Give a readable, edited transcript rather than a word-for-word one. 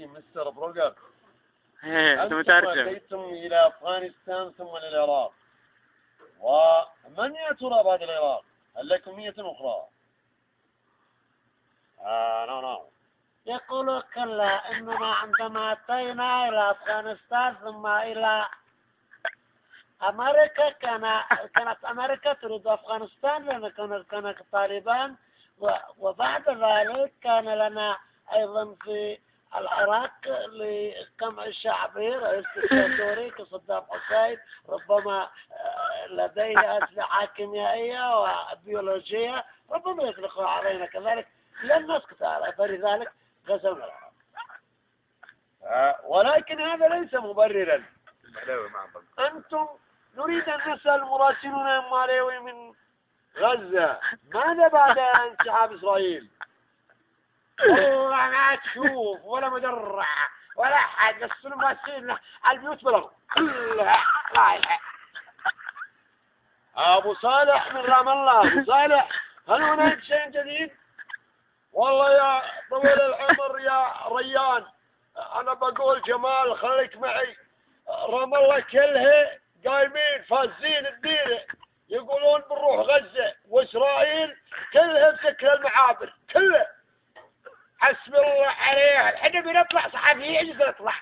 أنت مستر بروجر. أنت أنتم مترجم. أتيتم إلى أفغانستان ثم للعراق، ومن يا ترى بعد العراق؟ هل لكم نية أخرى؟ نو. يقول كلا، إننا عندما أتينا إلى أفغانستان ثم إلى أمريكا كانت أمريكا تريد أفغانستان لأن كان طالبان، وبعد ذلك كان لنا أيضا في العراق لجمع شعبي رئيس دكتاتوري كصدام حسين، ربما لديه أسلحة كيميائية وبيولوجية ربما يطلقها علينا كذلك لن نسكت على فلذلك غزونا العراق. ولكن هذا ليس مبررا. أنتم نريد أن نسأل مراسلنا ماليوي من غزة ماذا بعد انسحاب إسرائيل؟ والله ما تشوف ولا مدرع ولا حاجة، السلماسين البيوت بلغوا كلها رايحة. أبو صالح من رام الله، أبو صالح هل هناك شيء جديد؟ والله يا طويل العمر يا ريان، أنا بقول جمال خليك معي. رام الله كلها قايمين فازين الديرة، يقولون بنروح غزة، وإسرائيل كلها مسكر المعابر كلها. حسبي الله عليه، الحين بنطلع صحفيين نطلع.